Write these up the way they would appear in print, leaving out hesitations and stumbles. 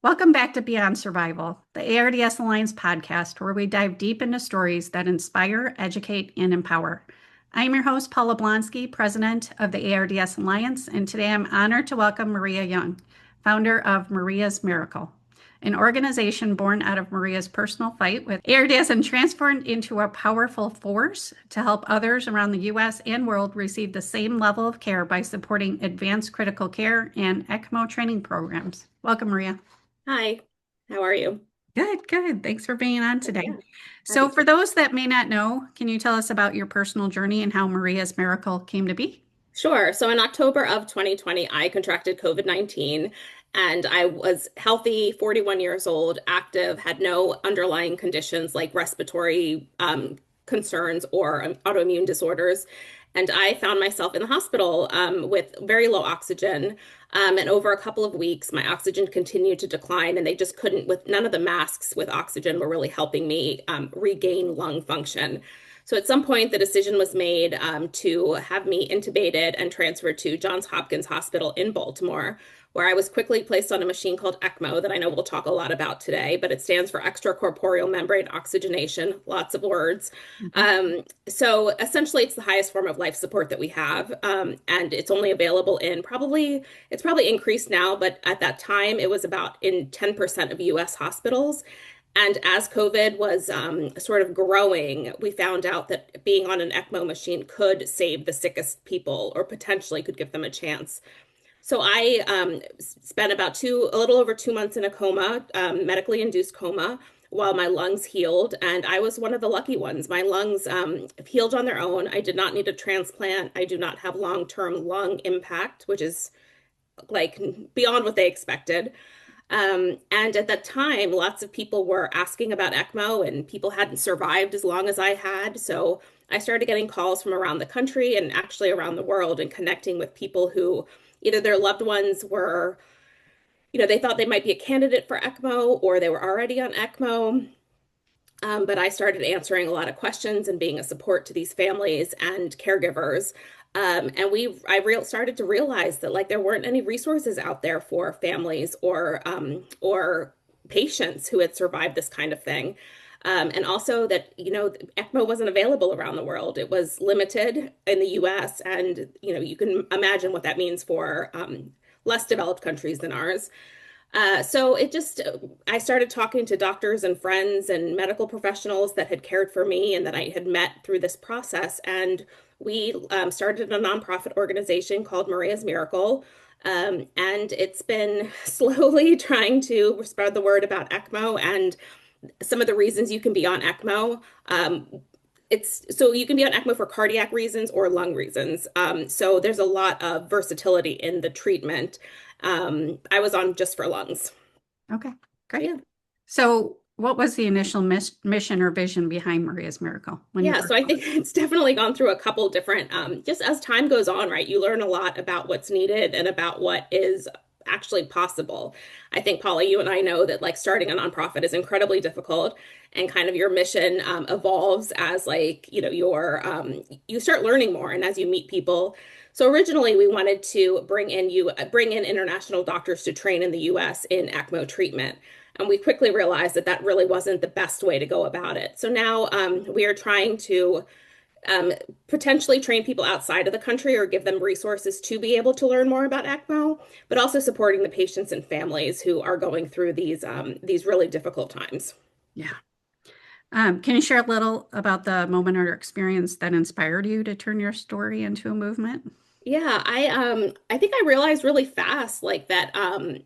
Welcome back to Beyond Survival, the ARDS Alliance podcast, where we dive deep into stories that inspire, educate, and empower. I'm your host, Paula Blonski, president of the ARDS Alliance, and today I'm honored to welcome Maria Young, founder of Maria's Miracle, an organization born out of Maria's personal fight with ARDS and transformed into a powerful force to help others around the U.S. and world receive the same level of care by supporting advanced critical care and ECMO training programs. Welcome, Maria. Hi, how are you? Good, good. Thanks for being on Oh, today. yeah, So, happy for to. those that may not know, can you tell us about your personal journey and how Maria's Miracle came to be? Sure. So in October of 2020, I contracted COVID-19 and I was healthy, 41 years old, active, had no underlying conditions like respiratory concerns or autoimmune disorders. And I found myself in the hospital with very low oxygen. And over a couple of weeks, my oxygen continued to decline, and they just couldn't, with none of the masks with oxygen were really helping me regain lung function. So at some point, the decision was made to have me intubated and transferred to Johns Hopkins Hospital in Baltimore, where I was quickly placed on a machine called ECMO that I know we'll talk a lot about today, but it stands for Extracorporeal Membrane Oxygenation, lots of words. Mhm. So essentially, it's the highest form of life support that we have, and it's only available it's probably increased now, but at that time, it was about in 10% of US hospitals. And as COVID was sort of growing, we found out that being on an ECMO machine could save the sickest people or potentially could give them a chance. So I spent a little over 2 months in a coma, medically induced coma, while my lungs healed. And I was one of the lucky ones. My lungs healed on their own. I did not need a transplant. I do not have long-term lung impact, which is like beyond what they expected. And at that time, lots of people were asking about ECMO, and people hadn't survived as long as I had. So I started getting calls from around the country and actually around the world and connecting with people who either their loved ones were, they thought they might be a candidate for ECMO or they were already on ECMO. But I started answering a lot of questions and being a support to these families and caregivers. And I started to realize that like there weren't any resources out there for families or patients who had survived this kind of thing. And also that, ECMO wasn't available around the world. It was limited in the US. And, you can imagine what that means for less developed countries than ours. I started talking to doctors and friends and medical professionals that had cared for me and that I had met through this process. And we started a nonprofit organization called Maria's Miracle. And it's been slowly trying to spread the word about ECMO and some of the reasons you can be on ECMO. So you can be on ECMO for cardiac reasons or lung reasons. So there's a lot of versatility in the treatment. I was on just for lungs. Okay, great. Yeah. So, what was the initial mission or vision behind Maria's Miracle when you Yeah, so first I launched? think it's definitely gone through a couple different, just as time goes on, right? You learn a lot about what's needed and about what is actually possible. I think, Paula, you and I know that like starting a nonprofit is incredibly difficult and kind of your mission evolves as like, you start learning more and as you meet people. So originally we wanted to bring in international doctors to train in the US in ECMO treatment. And we quickly realized that that really wasn't the best way to go about it. So now we are trying to um, potentially train people outside of the country or give them resources to be able to learn more about ECMO, but also supporting the patients and families who are going through these really difficult times. Yeah. Can you share a little about the moment or experience that inspired you to turn your story into a movement? Yeah, I think I realized really fast like that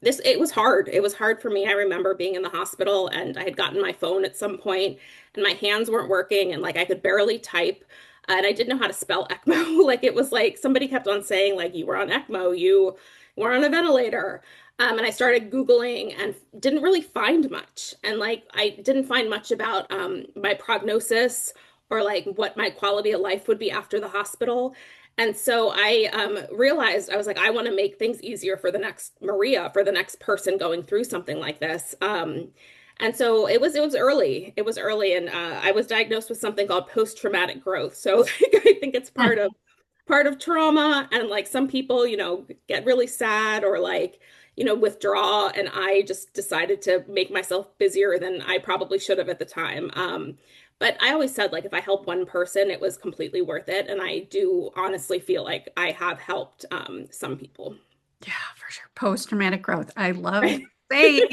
this it was hard. It was hard for me. I remember being in the hospital and I had gotten my phone at some point and my hands weren't working and like I could barely type and I didn't know how to spell ECMO. Like it was like somebody kept on saying like you were on ECMO, you were on a ventilator. And I started Googling and didn't really find much. And like I didn't find much about my prognosis or like what my quality of life would be after the hospital. And so I realized I was like, I want to make things easier for the next Maria, for the next person going through something like this. And so it was early. It was early, and I was diagnosed with something called post-traumatic growth. So like, I think it's part of trauma, and like some people, get really sad or like, withdraw, and I just decided to make myself busier than I probably should have at the time. But I always said, like, if I help one person, it was completely worth it. And I do honestly feel like I have helped some people. Yeah, for sure. Post-traumatic growth. I love Right. the saying.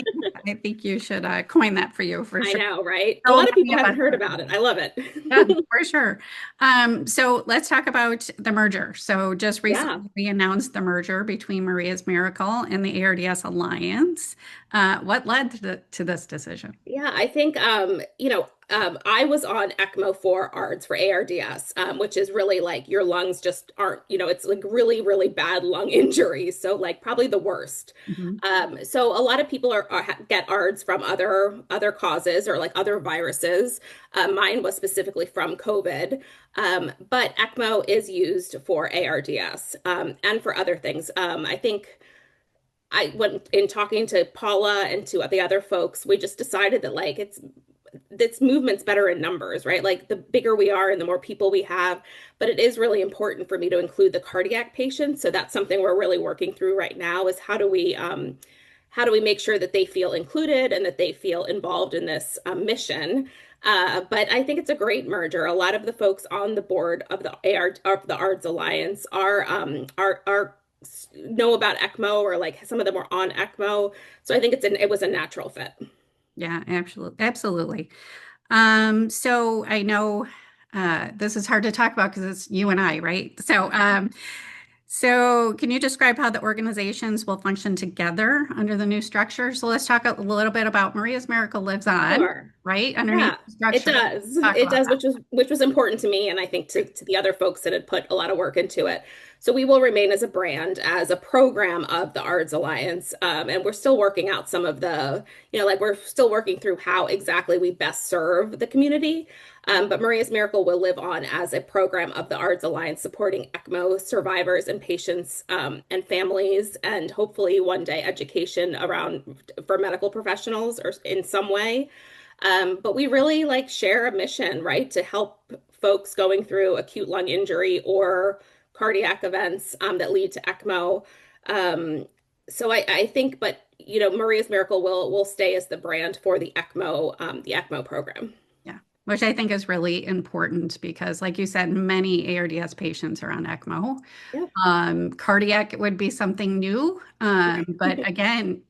I think you should coin that for you for I sure. know, right? A So lot of many people of haven't us heard are. about it. I love it. Yeah, for sure. So let's talk about the merger. So just Yeah. recently we announced the merger between Maria's Miracle and the ARDS Alliance. What led to this decision? Yeah, I think I was on ECMO for ARDS for ARDS, which is really like your lungs just aren't, it's like really, really bad lung injuries. So like probably the worst. Mhm. So a lot of people get ARDS from other causes or like other viruses. Mine was specifically from COVID, but ECMO is used for ARDS and for other things. I think. I went in talking to Paula and to the other folks, we just decided that like it's movement's better in numbers, right? Like the bigger we are and the more people we have, but it is really important for me to include the cardiac patients. So that's something we're really working through right now is how do we make sure that they feel included and that they feel involved in this mission. But I think it's a great merger. A lot of the folks on the board of the ARDS Alliance are know about ECMO, or like some of them were on ECMO. So I think it was a natural fit. Yeah, absolutely. Absolutely. So I know this is hard to talk about because it's you and I, right? So can you describe how the organizations will function together under the new structure? So let's talk a little bit about Maria's Miracle lives on, Sure. right? Underneath Yeah, the it structure. does. Talk It about does, that. which was important to me, and I think to the other folks that had put a lot of work into it. So we will remain as a brand, as a program of the ARDS Alliance, and we're still working out some of like we're still working through how exactly we best serve the community. But Maria's Miracle will live on as a program of the ARDS Alliance, supporting ECMO survivors and patients and families, and hopefully one day education around for medical professionals or in some way. But we really like share a mission, right, to help folks going through acute lung injury or cardiac events that lead to ECMO. So I think, but Maria's Miracle will stay as the brand for the ECMO program. Yeah, which I think is really important because, like you said, many ARDS patients are on ECMO. Yeah. Cardiac would be something new. But again,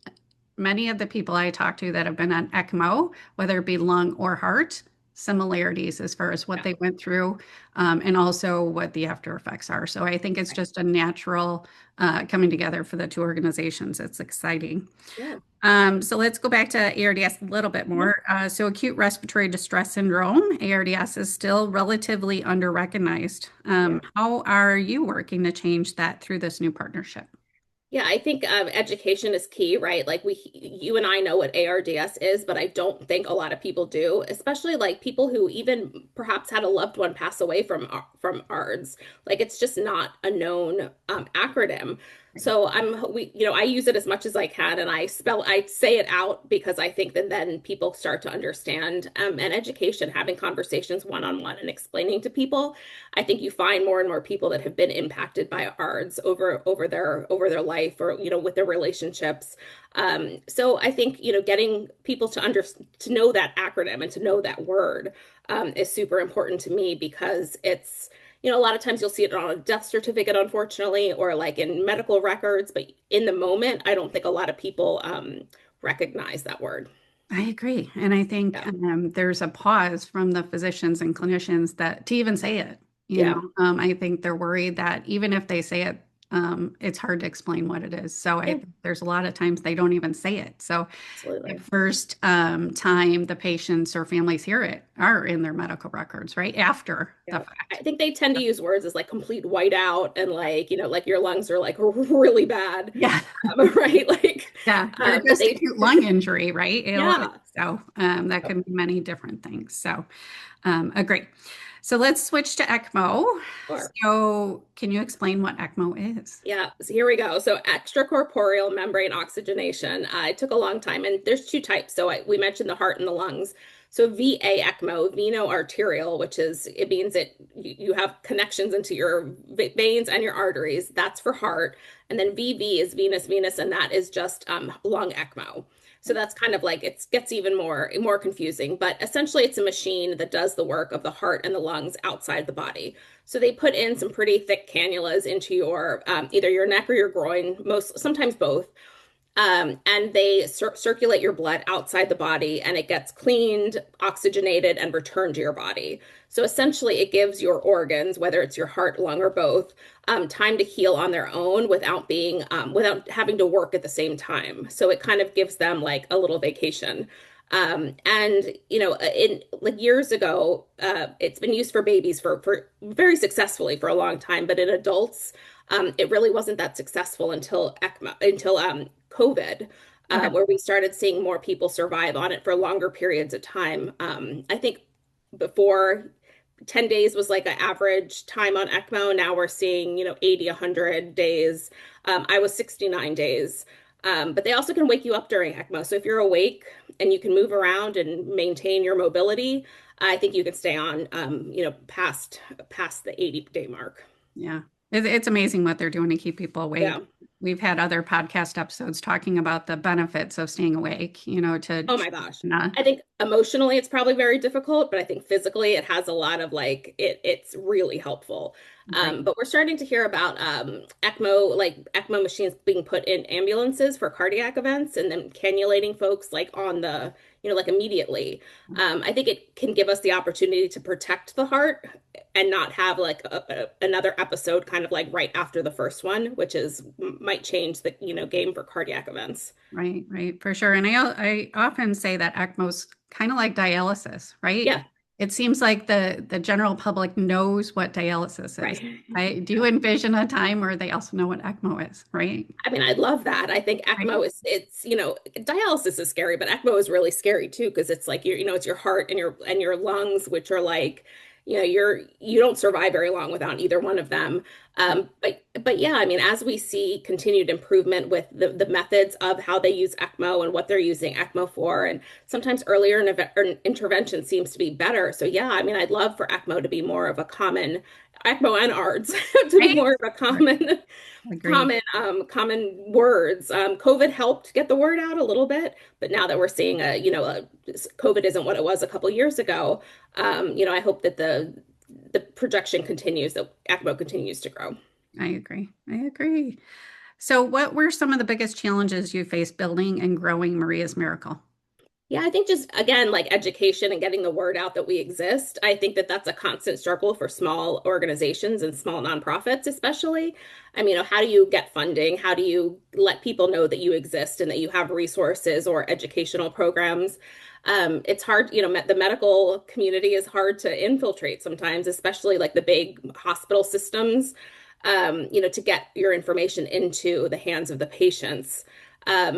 many of the people I talk to that have been on ECMO, whether it be lung or heart, similarities as far as what Yeah. they went through, and also what the after effects are. So I think it's Right. just a natural coming together for the two organizations. It's exciting. Yeah. So let's go back to ARDS a little bit Mhm. more. So acute respiratory distress syndrome, ARDS, is still relatively under-recognized. Yeah. How are you working to change that through this new partnership? Yeah, I think education is key, right? Like you and I know what ARDS is, but I don't think a lot of people do, especially like people who even perhaps had a loved one pass away from ARDS. Like it's just not a known acronym. So I use it as much as I can, and I say it out because I think that then people start to understand. And education, having conversations one-on-one and explaining to people, I think you find more and more people that have been impacted by ARDS over their life, or with their relationships. So I think getting people to know that acronym and to know that word is super important to me, because it's a lot of times you'll see it on a death certificate, unfortunately, or like in medical records, but in the moment, I don't think a lot of people recognize that word. I agree. And I think Yeah. there's a pause from the physicians and clinicians that to even say it. Yeah. I think they're worried that even if they say it, it's hard to explain what it is. So I Yeah. think there's a lot of times they don't even say it. So the Absolutely. first time the patients or families hear it are in their medical records, right after the Yeah. I fact. think they tend to use words as like complete whiteout and like, like your lungs are like really bad. Yeah. Right? Like, Yeah. Or but just acute lung injury, right? yeah. So that can be many different things. So agree. So let's switch to ECMO. Sure. So can you explain what ECMO is? Yeah, so here we go. So extracorporeal membrane oxygenation. It took a long time, and there's two types. So we mentioned the heart and the lungs. So VA ECMO, veno arterial, which is, it means that you have connections into your veins and your arteries. That's for heart. And then VV is venous venous, and that is just lung ECMO. So that's kind of like, it gets even more confusing, but essentially it's a machine that does the work of the heart and the lungs outside the body. So they put in some pretty thick cannulas into your either your neck or your groin, sometimes both, and they circulate your blood outside the body, and it gets cleaned, oxygenated, and returned to your body. So essentially, it gives your organs, whether it's your heart, lung, or both, time to heal on their own without having to work at the same time. So it kind of gives them like a little vacation. And in like years ago, it's been used for babies for very successfully for a long time, but in adults, it really wasn't that successful until COVID, Okay. where we started seeing more people survive on it for longer periods of time. I think before 10 days was like an average time on ECMO. Now we're seeing, 80, 100 days. I was 69 days. But they also can wake you up during ECMO. So if you're awake and you can move around and maintain your mobility, I think you can stay on, past the 80-day mark. Yeah. It's amazing what they're doing to keep people awake. Yeah. We've had other podcast episodes talking about the benefits of staying awake, to Oh my gosh. uh, I think emotionally it's probably very difficult, but I think physically it has a lot of like it's really helpful. agree. But we're starting to hear about ECMO machines being put in ambulances for cardiac events and then cannulating folks like on the, like immediately. I think it can give us the opportunity to protect the heart and not have like another episode kind of like right after the first one, which might change the, game for cardiac events. Right, right, for sure. And I often say that ECMO's kind of like dialysis, right? Yeah, It seems like the general public knows what dialysis is. right. Do you envision a time where they also know what ECMO is, right? I mean, I love that. I think Right. ECMO dialysis is scary, but ECMO is really scary too, because it's like it's your heart and your lungs, which are like, you don't survive very long without either one of them. But yeah, I mean, as we see continued improvement with the methods of how they use ECMO and what they're using ECMO for, and sometimes earlier intervention seems to be better. So yeah, I mean, I'd love for ECMO to be more of a common ECMO and ARDS to be Right. more of a Agree. common words. COVID helped get the word out a little bit, but now that we're seeing COVID isn't what it was a couple years ago. I hope that the projection continues, that ECMO continues to grow. I agree. I agree. So, what were some of the biggest challenges you faced building and growing Maria's Miracle? Yeah, I think just again, like education and getting the word out that we exist. I think that that's a constant struggle for small organizations and small nonprofits, especially. I mean, how do you get funding? How do you let people know that you exist and that you have resources or educational programs? It's hard, the medical community is hard to infiltrate sometimes, especially like the big hospital systems, to get your information into the hands of the patients.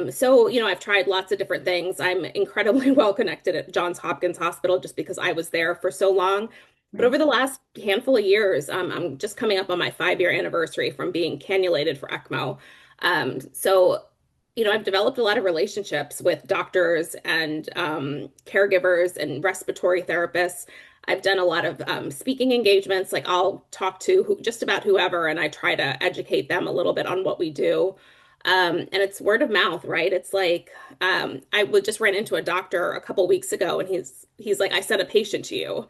So, I've tried lots of different things. I'm incredibly well connected at Johns Hopkins Hospital just because I was there for so long. But Right. over the last handful of years, I'm just coming up on my 5-year anniversary from being cannulated for ECMO. So, I've developed a lot of relationships with doctors and caregivers and respiratory therapists. I've done a lot of speaking engagements. Like I'll talk to just about whoever, and I try to educate them a little bit on what we do. And it's word of mouth, right? It's like I would just ran into a doctor a couple weeks ago, and he's like, "I sent a patient to you,"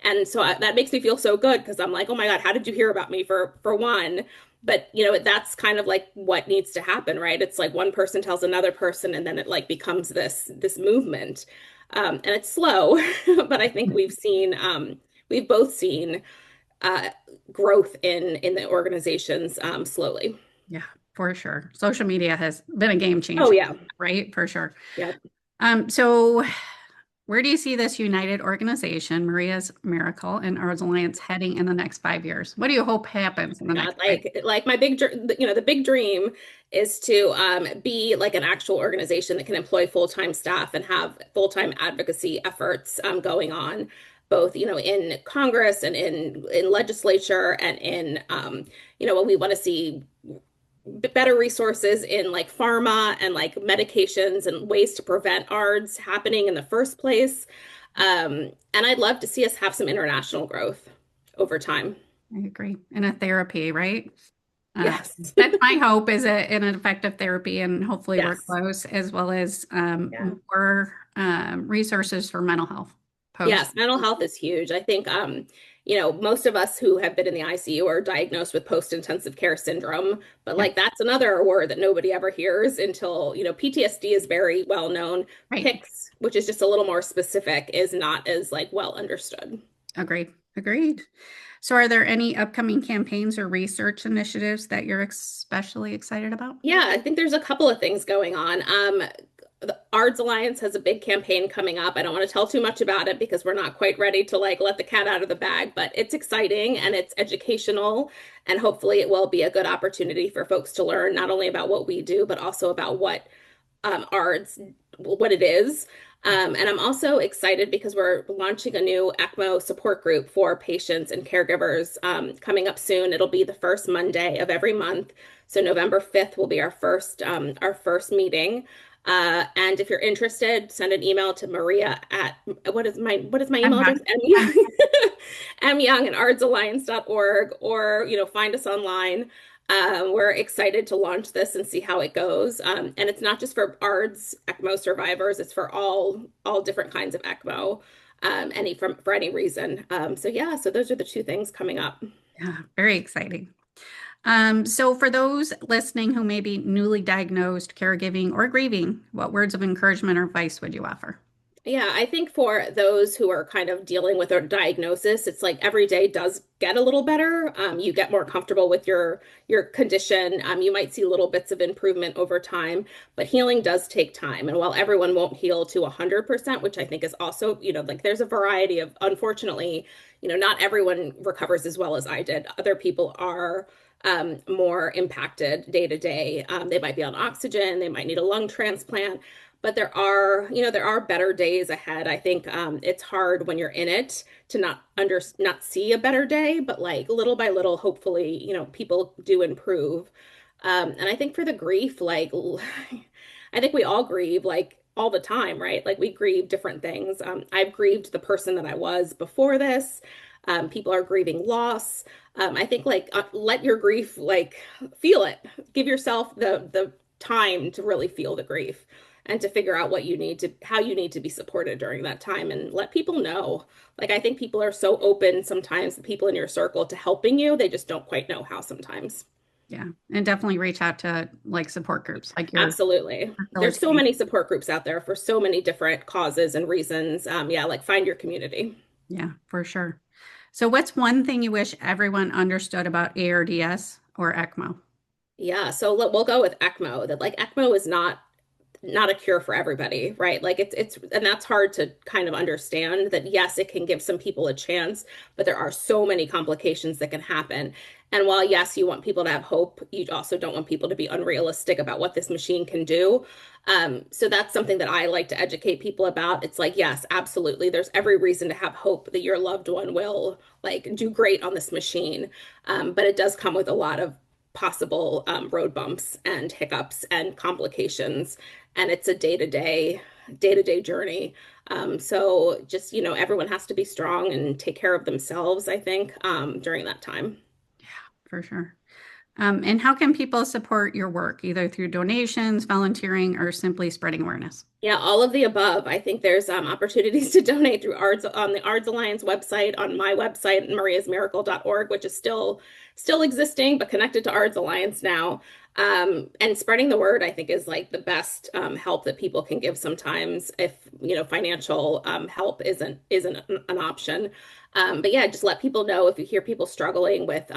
and so that makes me feel so good because I'm like, "Oh my God, how did you hear about me?" For one, but that's kind of like what needs to happen, right? It's like one person tells another person, and then it like becomes this movement, and it's slow, but I think we've both seen uh, growth in the organizations slowly. Yeah, for sure. Social media has been a game Oh changer, yeah, right? For sure. yeah. So where do you see this united organization, Maria's Miracle and ARDS Alliance, heading in the next 5 years? What do you hope happens in the God, next 5 years? like my the big dream is to be like an actual organization that can employ full-time staff and have full-time advocacy efforts going on, both in Congress and in legislature and in what we want to see better resources in like pharma and like medications and ways to prevent ARDS happening in the first place. And I'd love to see us have some international growth over time. I agree. And a therapy, right? Yes. That's my hope is an effective therapy and hopefully we're Yes. close as well as Yeah. more resources for mental health post. Yes, mental health is huge. I think, most of us who have been in the ICU are diagnosed with post-intensive care syndrome, but Yeah, like that's another word that nobody ever hears until, PTSD is very well known. right. PICS, which is just a little more specific, is not as like well understood. Agreed. Agreed. So are there any upcoming campaigns or research initiatives that you're especially excited about? Yeah, I think there's a couple of things going on. The ARDS Alliance has a big campaign coming up. I don't want to tell too much about it because we're not quite ready to like let the cat out of the bag, but it's exciting and it's educational, and hopefully it will be a good opportunity for folks to learn not only about what we do, but also about what ARDS, what it is. And I'm also excited because we're launching a new ECMO support group for patients and caregivers coming up soon. It'll be the first Monday of every month. So November 5th will be our first meeting. And if you're interested, send an email to Maria at what is my I'm email not. address? myoung at ardsalliance.org, or find us online. We're excited to launch this and see how it goes. And it's not just for ARDS ECMO survivors; it's for all different kinds of ECMO, for any reason. So yeah, so those are the two things coming up. Yeah, very exciting. So for those listening who may be newly diagnosed, caregiving, or grieving, what words of encouragement or advice would you offer? Yeah, I think for those who are kind of dealing with a diagnosis, it's like every day does get a little better. You get more comfortable with your condition. You might see little bits of improvement over time, but healing does take time. And while everyone won't heal to 100%, which I think is also, like there's a variety of, unfortunately, not everyone recovers as well as I did. Other people are more impacted day to day. They might be on oxygen, they might need a lung transplant, but there are better days ahead. I think it's hard when you're in it to not see a better day, but like little by little, hopefully, people do improve. And I think for the grief, like I think we all grieve like all the time, right? Like we grieve different things. I've grieved the person that I was before this. People are grieving loss. I think like let your grief like feel it. Give yourself the time to really feel the grief and to figure out how you need to be supported during that time, and let people know. Like I think people are so open sometimes, the people in your circle, to helping you. They just don't quite know how sometimes. Yeah, and definitely reach out to like support groups like you're Absolutely. There's so facilitating. many support groups out there for so many different causes and reasons. Yeah, like find your community. Yeah, for sure. So what's one thing you wish everyone understood about ARDS or ECMO? Yeah, so we'll go with ECMO. That like ECMO is not a cure for everybody, right? Like it's and that's hard to kind of understand, that yes, it can give some people a chance, but there are so many complications that can happen. And while yes, you want people to have hope, you also don't want people to be unrealistic about what this machine can do. So that's something that I like to educate people about. It's like, yes, absolutely. There's every reason to have hope that your loved one will like do great on this machine. But it does come with a lot of possible road bumps and hiccups and complications, and it's a day-to-day journey. So just, everyone has to be strong and take care of themselves, I think, during that time. Yeah, for sure. And how can people support your work, either through donations, volunteering, or simply spreading awareness? Yeah, all of the above. I think there's opportunities to donate through ARDS on the ARDS Alliance website, on my website, mariasmiracle.org, which is still existing, but connected to ARDS Alliance now. And spreading the word, I think, is like the best help that people can give sometimes, if financial help isn't an option. But yeah, just let people know if you hear people struggling with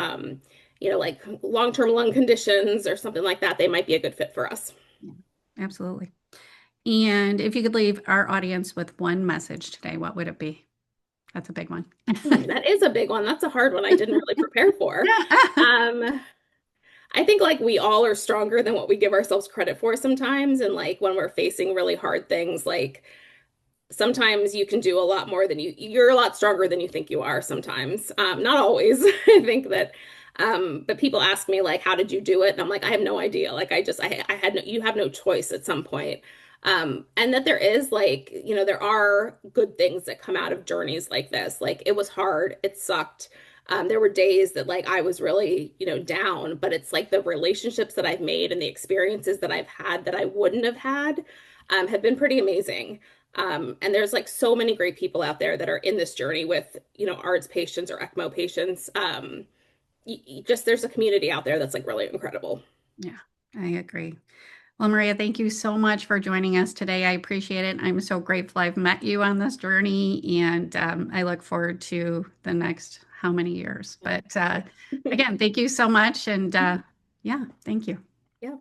like long-term lung conditions or something like that, they might be a good fit for us. Yeah, absolutely. And if you could leave our audience with one message today, what would it be? That's a big one. That is a big one. That's a hard one I didn't really prepare for. Um, I think like we all are stronger than what we give ourselves credit for sometimes. And like when we're facing really hard things, like sometimes you can do a lot more than you're a lot stronger than you think you are sometimes. Not always. I think that, but people ask me like, how did you do it? And I'm like, I have no idea. Like I had no, you have no choice at some point. And that there is like, there are good things that come out of journeys like this. Like it was hard, it sucked. There were days that like I was really, down, but it's like the relationships that I've made and the experiences that I've had that I wouldn't have been pretty amazing. And there's like so many great people out there that are in this journey with, ARDS patients or ECMO patients. Just there's a community out there that's like really incredible. Yeah, I agree. Well, Maria, thank you so much for joining us today. I appreciate it. I'm so grateful I've met you on this journey, and I look forward to the next how many years. But again, thank you so much. And yeah, thank you. Yeah.